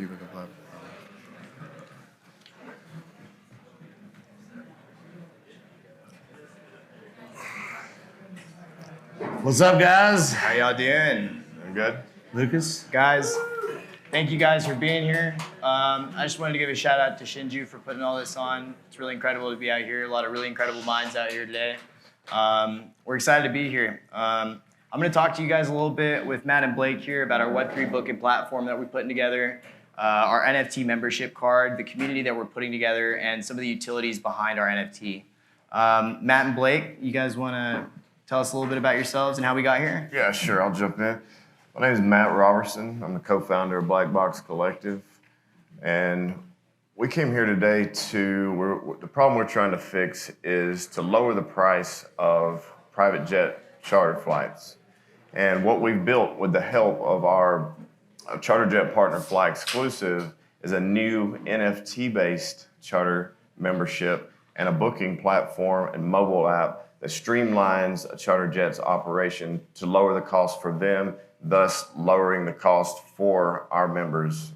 Booking Platform. What's up, guys? How y'all doing? I'm good. Lucas? Guys, thank you guys for being here. I just wanted to give a shout out to Shinju for putting all this on. It's really incredible to be out here. A lot of really incredible minds out here today. We're excited to be here. I'm going to talk to you guys a little bit with Matt and Blake here about our Web3 Booking Platform that we're putting together, our NFT membership card, the community that we're putting together, and some of the utilities behind our NFT. Matt and Blake, you guys want to tell us a little bit about yourselves and how we got here? Yeah, sure. I'll jump in. My name is Matt Robertson. I'm the co-founder of Black Box Collective. And we came here today the problem we're trying to fix is to lower the price of private jet charter flights. And what we've built with the help of our charter jet partner Fly Exclusive is a new NFT-based charter membership and a booking platform and mobile app that streamlines a charter jet's operation to lower the cost for them, thus lowering the cost for our members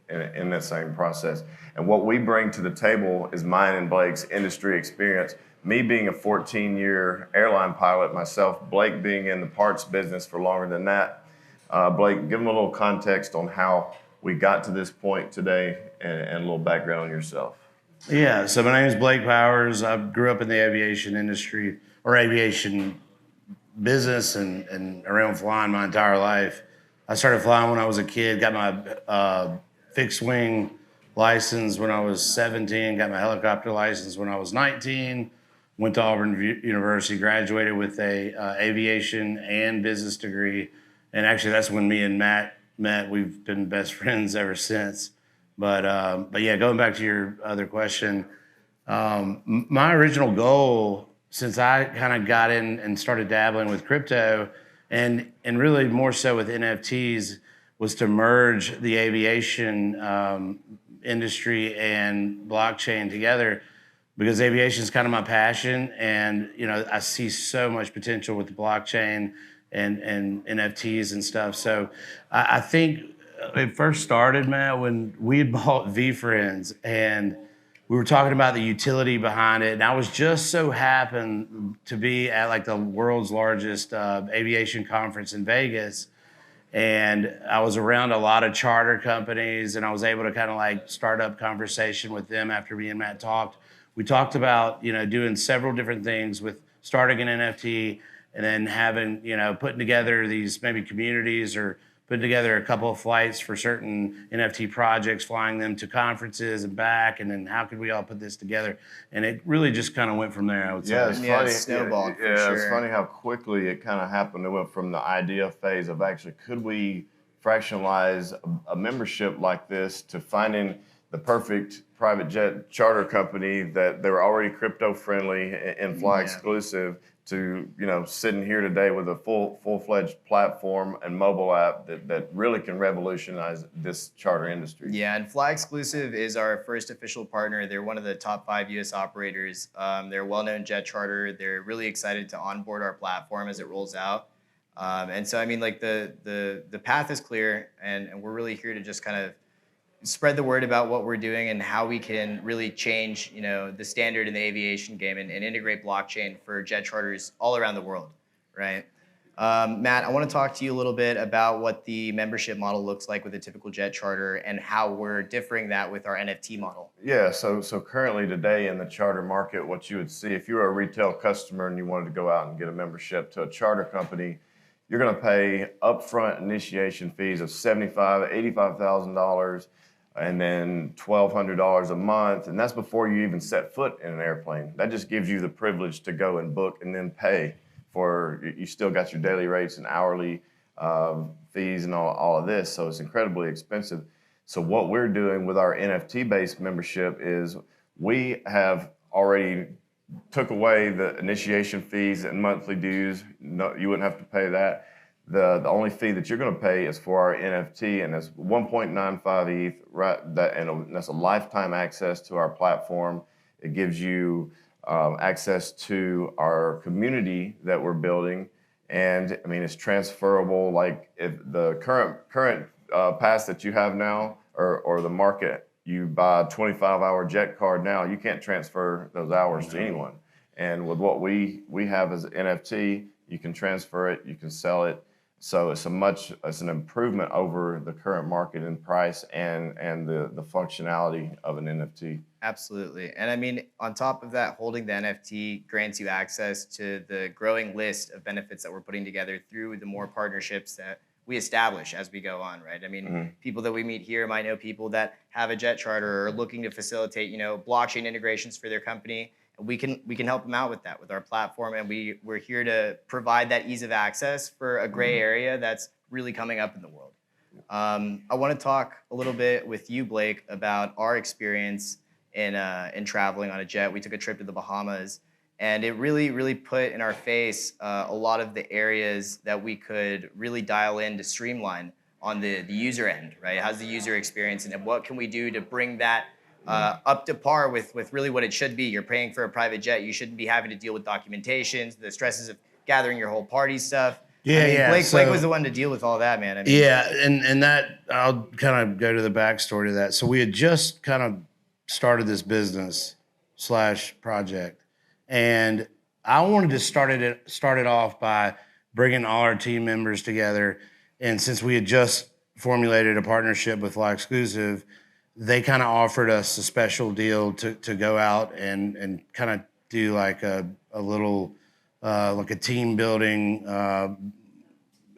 in that same process. And what we bring to the table is mine and Blake's industry experience. Me being a 14-year airline pilot myself, Blake being in the parts business for longer than that. Blake, give them a little context on how we got to this point today and a little background on yourself. Yeah, so my name is Blake Powers. I grew up in the aviation industry or aviation business and around flying my entire life. I started flying when I was a kid, got my fixed wing license when I was 17, got my helicopter license when I was 19, went to Auburn University, graduated with a aviation and business degree. And actually that's when me and Matt met. We've been best friends ever since. But yeah, going back to your other question, my original goal, since I kind of got in and started dabbling with crypto and really more so with NFTs, was to merge the aviation industry and blockchain together, because aviation is kind of my passion, and I see so much potential with the blockchain and NFTs and stuff. So I think it first started, Matt, when we had bought VFriends and we were talking about the utility behind it, and I was just so happened to be at like the world's largest aviation conference in Vegas, and I was around a lot of charter companies, and I was able to kind of like start up conversation with them after me and Matt talked. We talked about doing several different things with starting an NFT and then having putting together these maybe communities or putting together a couple of flights for certain NFT projects, flying them to conferences and back, and then how could we all put this together? And it really just kind of went from there, I would say. Yeah, it's funny. It snowballed for Yeah, sure. It's funny how quickly it kind of happened. It went from the idea phase of actually could we fractionalize a membership like this to finding the perfect private jet charter company that they were already crypto friendly and Fly Exclusive, to sitting here today with a full-fledged platform and mobile app that really can revolutionize this charter industry. Yeah, and Fly Exclusive is our first official partner. They're one of the top 5 U.S. operators. They're a well-known jet charter. They're really excited to onboard our platform as it rolls out. And so, I mean, like the path is clear, and we're really here to just kind of spread the word about what we're doing and how we can really change, the standard in the aviation game and integrate blockchain for jet charters all around the world, right? Matt, I want to talk to you a little bit about what the membership model looks like with a typical jet charter and how we're differing that with our NFT model. Yeah, so currently today in the charter market, what you would see if you were a retail customer and you wanted to go out and get a membership to a charter company, you're going to pay upfront initiation fees of $75,000, $85,000. And then $1,200 a month, and that's before you even set foot in an airplane. That just gives you the privilege to go and book and then pay for, you still got your daily rates and hourly fees and all of this, so it's incredibly expensive. So what we're doing with our NFT-based membership is we have already took away the initiation fees and monthly dues. No, you wouldn't have to pay that. The only fee that you're going to pay is for our NFT, and it's 1.95 ETH. Right, and that's a lifetime access to our platform. It gives you access to our community that we're building, and I mean it's transferable. Like if the current pass that you have now or the market. You buy a 25-hour jet card now, you can't transfer those hours to anyone. And with what we have as NFT, you can transfer it, you can sell it. So it's an improvement over the current market in price and the functionality of an NFT. Absolutely. And I mean, on top of that, holding the NFT grants you access to the growing list of benefits that we're putting together through the more partnerships that we establish as we go on, right? I mean, people that we meet here might know people that have a jet charter or are looking to facilitate, blockchain integrations for their company. And we can help them out with that with our platform. And we're here to provide that ease of access for a gray area that's really coming up in the world. I want to talk a little bit with you, Blake, about our experience in traveling on a jet. We took a trip to the Bahamas, and it really put in our face a lot of the areas that we could really dial in to streamline on the user end, right? How's the user experience, and what can we do to bring that up to par with really what it should be? You're paying for a private jet. You shouldn't be having to deal with documentations, the stresses of gathering your whole party stuff. Blake was the one to deal with all that, man. And that, I'll kind of go to the backstory to that. So we had just kind of started this business / project, and I wanted to start it off by bringing all our team members together. And since we had just formulated a partnership with Fly Exclusive, they kind of offered us a special deal to go out and kind of do like a little like a team building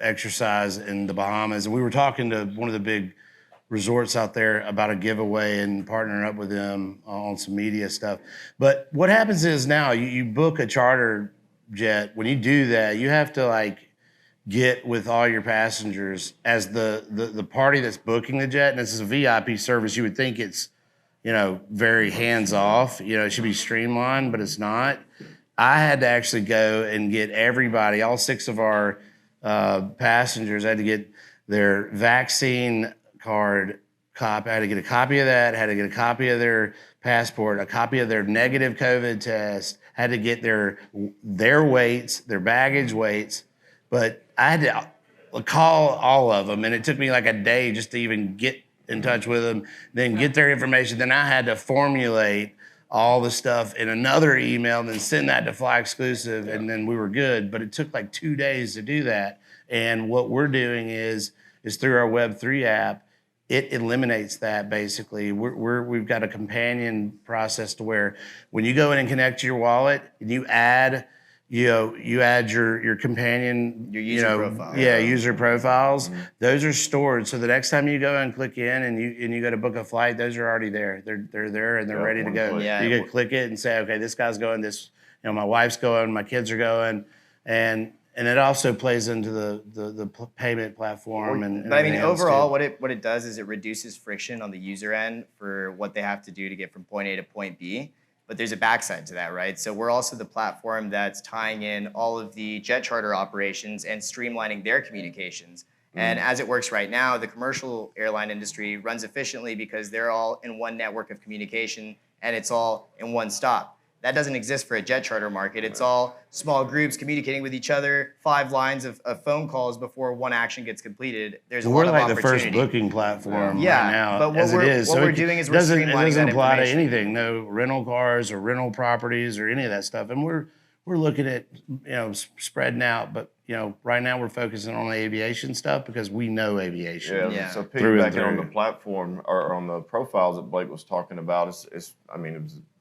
exercise in the Bahamas. And we were talking to one of the big resorts out there about a giveaway and partnering up with them on some media stuff. But what happens is now you book a charter jet. When you do that, you have to like get with all your passengers as the party that's booking the jet. And this is a VIP service. You would think it's, very hands off. It should be streamlined, but it's not. I had to actually go and get everybody, all 6 of our passengers, I had to get their vaccine card copy. I had to get a copy of that, had to get a copy of their passport, a copy of their negative COVID test, had to get their weights, their baggage weights. But I had to call all of them, and it took me like a day just to even get in touch with them, then get their information. Then I had to formulate all the stuff in another email, and then send that to Fly Exclusive, and then we were good. But it took like 2 days to do that. And what we're doing is through our Web3 app, it eliminates that basically. We've got a companion process to where when you go in and connect to your wallet and you add your companion, your user profile. User profiles. Those are stored. So the next time you go and click in and you go to book a flight, those are already there. They're there and they're ready to go. Yeah, you can click it and say, okay, this guy's going. This, my wife's going. My kids are going, and it also plays into the payment platform. But I mean, overall, what it does is it reduces friction on the user end for what they have to do to get from point A to point B. But there's a backside to that, right? So we're also the platform that's tying in all of the jet charter operations and streamlining their communications. And as it works right now, the commercial airline industry runs efficiently because they're all in one network of communication and it's all in one stop. That doesn't exist for a jet charter market. It's all small groups communicating with each other, 5 lines of phone calls before one action gets completed. There's a lot of opportunity. We're like the first booking platform right now, but what we're doing is we're streamlining that information. It doesn't apply to anything, no rental cars or rental properties or any of that stuff. And we're looking at, spreading out, but right now we're focusing on the aviation stuff because we know aviation. Yeah. So piggybacking on the platform or on the profiles that Blake was talking about, it was a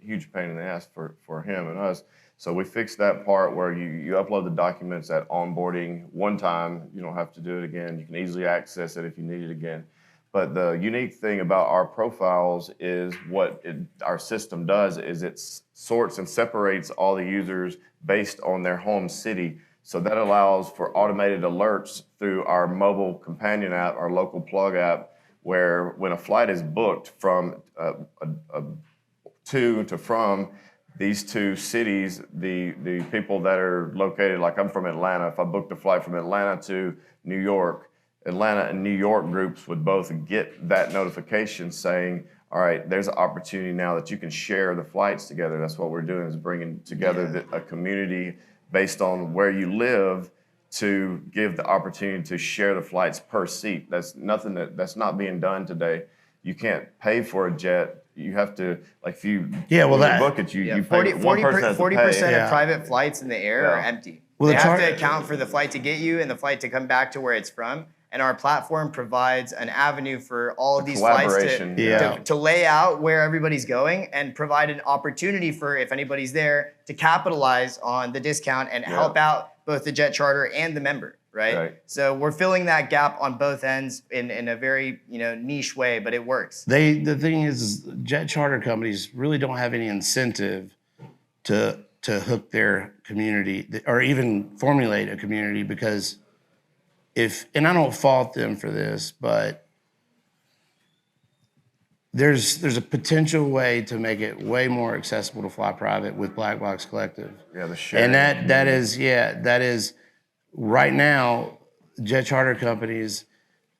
huge pain in the ass for him and us. So we fixed that part where you upload the documents at onboarding one time. You don't have to do it again. You can easily access it if you need it again. But the unique thing about our profiles is our system does is it sorts and separates all the users based on their home city. So that allows for automated alerts through our mobile companion app, our local plug app, where when a flight is booked from from these 2 cities, the people that are located, like I'm from Atlanta, if I booked a flight from Atlanta to New York, Atlanta and New York groups would both get that notification saying, all right, there's an opportunity now that you can share the flights together. That's what we're doing, is bringing together a community based on where you live to give the opportunity to share the flights per seat. That's nothing that's not being done today. you can't pay for a jet. You have to, like, if you well, when you book it, you pay. 40% Yeah. of private flights in the air are Yeah. empty. Well, They the have to account for the flight to get you and the flight to come back to where it's from. And our platform provides an avenue for all of these flights collaboration, to lay out where everybody's going and provide an opportunity for, if anybody's there, to capitalize on the discount and help out both the jet charter and the member, right? So we're filling that gap on both ends in a very niche way, but it works. The thing is, jet charter companies really don't have any incentive to hook their community or even formulate a community, because and I don't fault them for this, but there's a potential way to make it way more accessible to fly private with Black Box Collective. Yeah, the sharing. And that is right now, jet charter companies,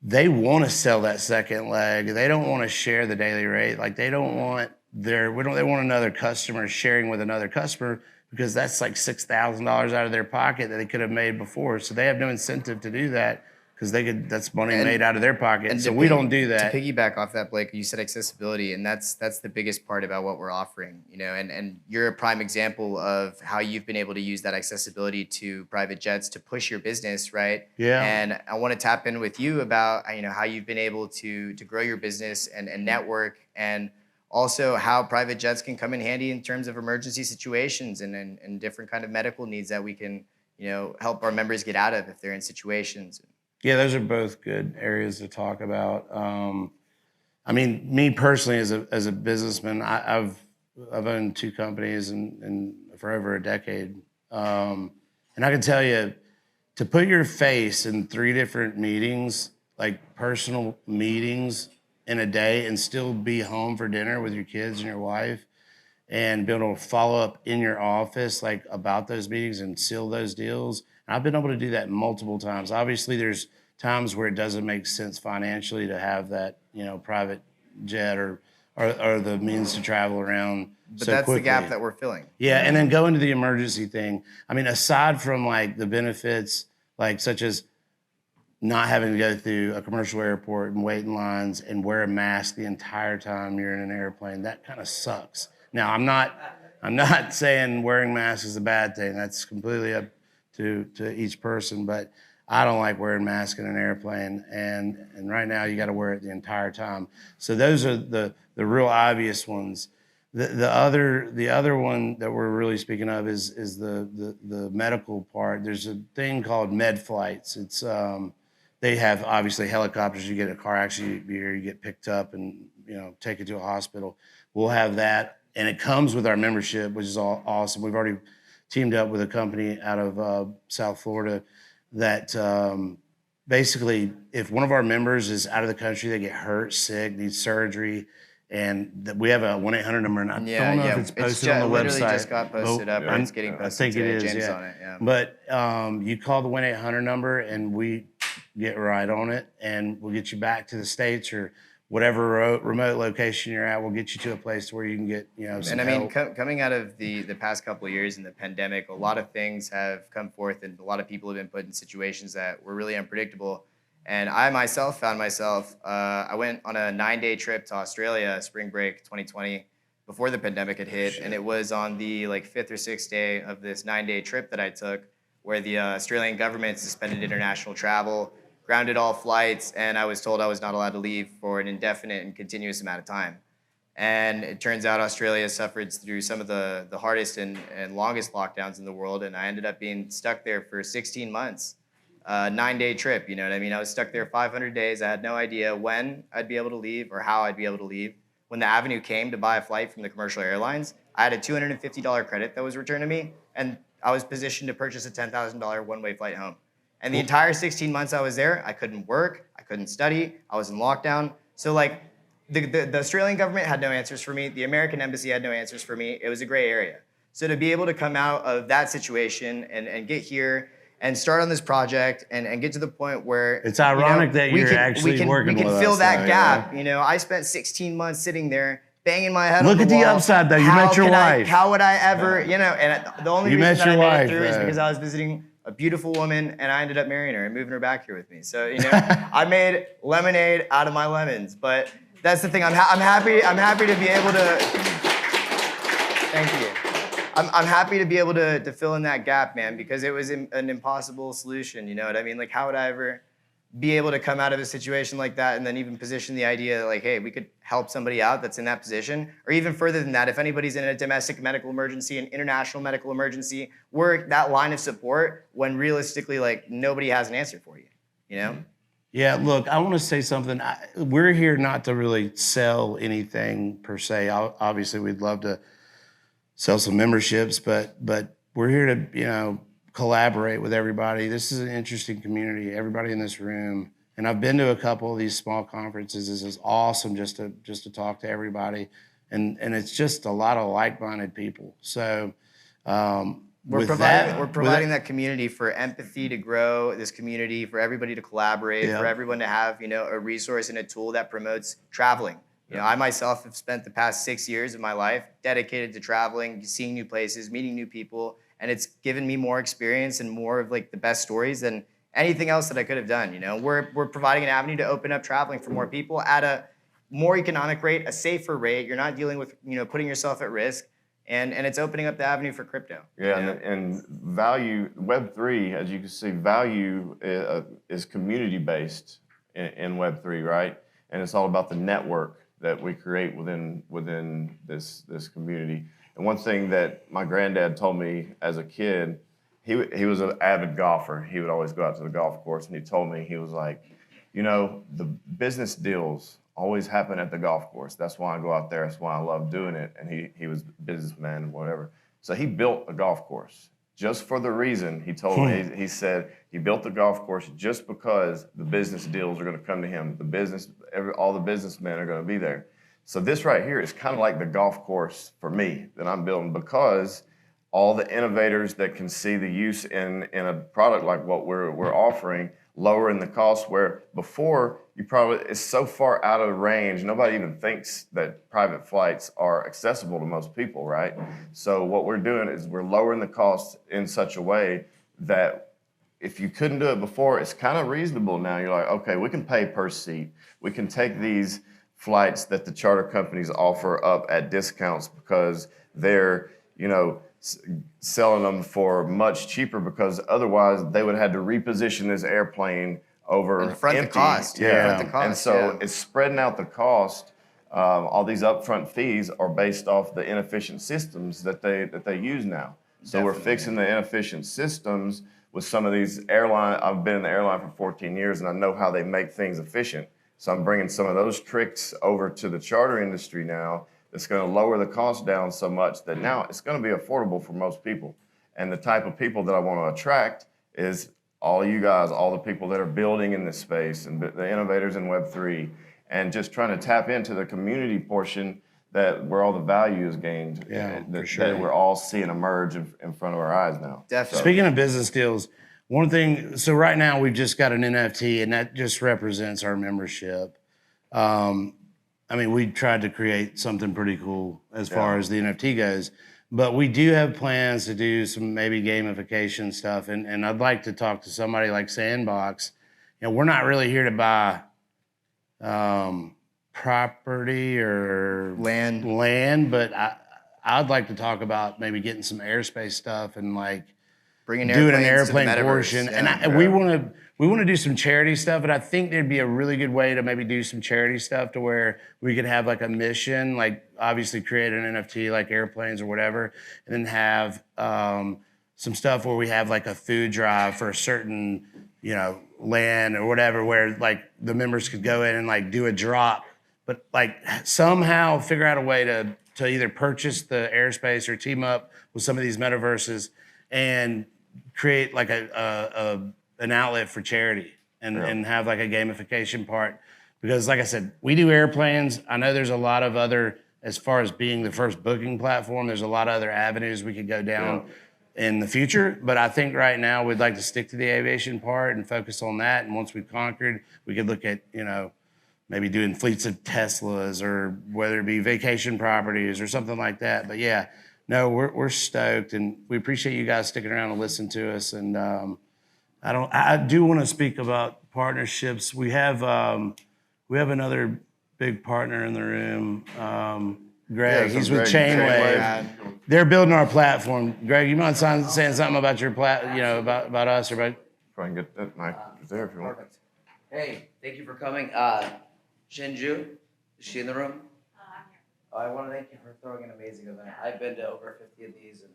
they want to sell that second leg. They don't want to share the daily rate. Like, they don't want they want another customer sharing with another customer, because that's like $6,000 out of their pocket that they could have made before. So they have no incentive to do that, because that's money made out of their pocket. So we don't do that. To piggyback off that, Blake, you said accessibility, and that's the biggest part about what we're offering. And you're a prime example of how you've been able to use that accessibility to private jets to push your business, right? Yeah. And I want to tap in with you about how you've been able to grow your business and network, and also how private jets can come in handy in terms of emergency situations and different kind of medical needs that we can help our members get out of if they're in situations. Yeah, those are both good areas to talk about. I mean, me personally, as a businessman, I've owned 2 companies and for over a decade, and I can tell you, to put your face in 3 different meetings, like personal meetings in a day, and still be home for dinner with your kids and your wife, and be able to follow up in your office like about those meetings and seal those deals. I've been able to do that multiple times. Obviously, there's times where it doesn't make sense financially to have that, private jet or the means to travel around. But so that's quickly. the gap that we're filling. Yeah, and then go into the emergency thing. I mean, aside from like the benefits, like such as not having to go through a commercial airport and wait in lines and wear a mask the entire time you're in an airplane, that kind of sucks. Now, I'm not saying wearing masks is a bad thing. That's completely up to each person, but I don't like wearing masks in an airplane, and right now you got to wear it the entire time. So those are the real obvious ones. The other one that we're really speaking of is the medical part. There's a thing called med flights. It's they have obviously helicopters. You get in a car accident, you get picked up and taken to a hospital. We'll have that, and it comes with our membership, which is awesome. We've already teamed up with a company out of South Florida that basically, if one of our members is out of the country, they get hurt, sick, need surgery, and we have a 1-800 number, and I don't know if it's posted on the website. Literally just got posted up, or it's getting posted. I think it is, James yeah. on it, yeah. But you call the 1-800 number, and we get right on it, and we'll get you back to the States or whatever remote location you're at. We'll get you to a place where you can get some And I mean, help. coming out of the past couple of years in the pandemic, a lot of things have come forth, and a lot of people have been put in situations that were really unpredictable. And I myself found myself, I went on a 9-day trip to Australia, spring break 2020, before the pandemic had hit. And it was on the 5th or 6th day of this 9-day trip that I took, where the Australian government suspended international travel, grounded all flights, and I was told I was not allowed to leave for an indefinite and continuous amount of time. And it turns out Australia suffered through some of the hardest and longest lockdowns in the world, and I ended up being stuck there for 16 months. 9-day trip, you know what I mean? I was stuck there 500 days. I had no idea when I'd be able to leave or how I'd be able to leave. When the avenue came to buy a flight from the commercial airlines, I had a $250 credit that was returned to me, and I was positioned to purchase a $10,000 one-way flight home. And the entire 16 months I was there, I couldn't work, I couldn't study, I was in lockdown. So the Australian government had no answers for me. The American embassy had no answers for me. It was a gray area. So to be able to come out of that situation and get here and start on this project and get to the point where it's ironic that you're actually working with us. We can fill that though, gap. yeah. I spent 16 months sitting there banging my head Look on the wall. at the upside though. You met your wife. How would I ever, and the only reason that I made it through is though. because I was visiting a beautiful woman, and I ended up marrying her and moving her back here with me. So, I made lemonade out of my lemons. But That's the thing. I'm happy. I'm happy to be able to. Thank you. I'm happy to be able to fill in that gap, man, because it was an impossible solution. You know what I mean? Like, how would I ever be able to come out of a situation like that and then even position the idea like, hey, we could help somebody out that's in that position? Or even further than that, if anybody's in a domestic medical emergency, an international medical emergency, we're that line of support when realistically, like, nobody has an answer for you, you know? Yeah, look, I want to say something. We're here not to really sell anything per se. Obviously, we'd love to sell some memberships, but we're here to, collaborate with everybody. This is an interesting community. Everybody in this room, and I've been to a couple of these small conferences. This is awesome just to talk to everybody, and it's just a lot of like-minded people. So we're providing that community for empathy to grow, this community for everybody to collaborate, for everyone to have a resource and a tool that promotes traveling. I myself have spent the past 6 years of my life dedicated to traveling, seeing new places, meeting new people, and it's given me more experience and more of like the best stories than anything else that I could have done. We're providing an avenue to open up traveling for more people at a more economic rate, a safer rate. You're not dealing with putting yourself at risk, and it's opening up the avenue for crypto. Yeah, and value Web3, as you can see, value is community based in Web3, right? And it's all about the network that we create within this community. And one thing that my granddad told me as a kid, he was an avid golfer. He would always go out to the golf course, and he told me, he was like, the business deals always happen at the golf course. That's why I go out there. That's why I love doing it. And he was a businessman and whatever. So he built a golf course just for the reason he told me. He said he built the golf course just because the business deals are going to come to him. All the businessmen are going to be there. So this right here is kind of like the golf course for me that I'm building, because all the innovators that can see the use in a product like what we're offering, lowering the cost, where before it's so far out of range, nobody even thinks that private flights are accessible to most people, right? So what we're doing is we're lowering the cost in such a way that if you couldn't do it before, it's kind of reasonable now. You're like, okay, we can pay per seat. We can take these flights that the charter companies offer up at discounts because they're, selling them for much cheaper, because otherwise they would have had to reposition this airplane over and front empty. The cost. Yeah. Front the cost, and so it's spreading out the cost. All these upfront fees are based off the inefficient systems that they use now. So Definitely. We're fixing the inefficient systems with some of these airline. I've been in the airline for 14 years, and I know how they make things efficient. So I'm bringing some of those tricks over to the charter industry now. It's going to lower the cost down so much that now it's going to be affordable for most people. And the type of people that I want to attract is all you guys, all the people that are building in this space and the innovators in Web3, and just trying to tap into the community portion where all the value is gained. For sure. That we're all seeing emerge in front of our eyes now. Definitely. Speaking of business deals, one thing, so right now we've just got an NFT, and that just represents our membership. We tried to create something pretty cool as far as the NFT goes, but we do have plans to do some maybe gamification stuff, and I'd like to talk to somebody like Sandbox. We're not really here to buy property or land, but I'd like to talk about maybe getting some airspace stuff and like doing an airplane portion. Yeah. And we want to do some charity stuff, and I think there'd be a really good way to maybe do some charity stuff to where we could have like a mission, like obviously create an NFT like airplanes or whatever, and then have some stuff where we have like a food drive for a certain land or whatever, where like the members could go in and like do a drop, but like somehow figure out a way to either purchase the airspace or team up with some of these metaverses and create like an outlet for charity and have like a gamification part. Because like I said, we do airplanes. I know there's a lot of other, as far as being the first booking platform, there's a lot of other avenues we could go down in the future. But I think right now we'd like to stick to the aviation part and focus on that. And once we've conquered, we could look at, maybe doing fleets of Teslas, or whether it be vacation properties or something like that. But yeah, no, we're stoked, and we appreciate you guys sticking around and listening to us. And I do want to speak about partnerships. We have another big partner in the room. Greg, Yeah, he's so with Greg, Chainwave. They're building our platform. Greg, you mind saying something about your about us or about? Try and get that mic there if you want. Perfect. Hey, thank you for coming. Shinju, is she in the room? I'm here. I want to thank you for throwing an amazing event. I've been to over 50 of these and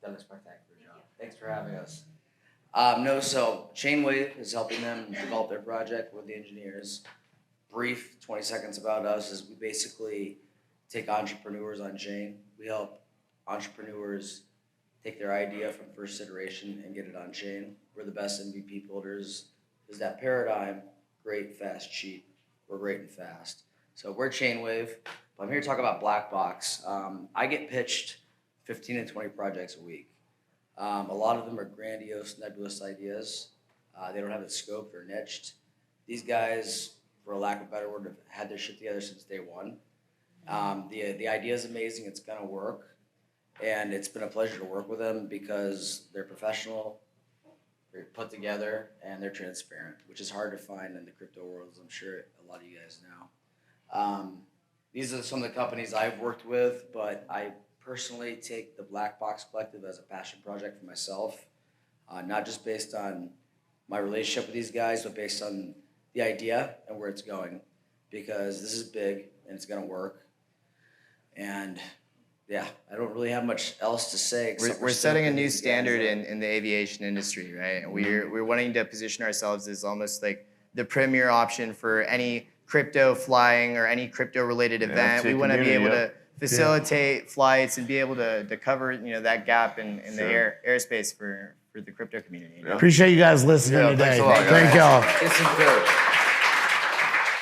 done a spectacular job. Thanks for having us. So Chainwave is helping them develop their project with the engineers. Brief 20 seconds about us is we basically take entrepreneurs on chain. We help entrepreneurs take their idea from first iteration and get it on chain. We're the best MVP builders. Is that paradigm, great, fast, cheap. We're great and fast. So we're Chainwave. I'm here to talk about Black Box. I get pitched 15 to 20 projects a week. A lot of them are grandiose, nebulous ideas. They don't have it scoped or niched. These guys, for a lack of a better word, have had their shit together since day one. The idea is amazing. It's gonna work. And it's been a pleasure to work with them because they're professional, they're put together, and they're transparent, which is hard to find in the crypto world, as I'm sure a lot of you guys know. These are some of the companies I've worked with, but I personally take the Black Box Collective as a passion project for myself, not just based on my relationship with these guys, but based on the idea and where it's going, because this is big and it's gonna work. And yeah, I don't really have much else to say. We're setting a new standard in the aviation industry, right? And we're wanting to position ourselves as almost like the premier option for any crypto flying or any crypto related event. We want to be able to facilitate flights and be able to cover that gap in the airspace for the crypto community. Appreciate you guys listening today. Thanks a lot, guys. Thank y'all. It's good.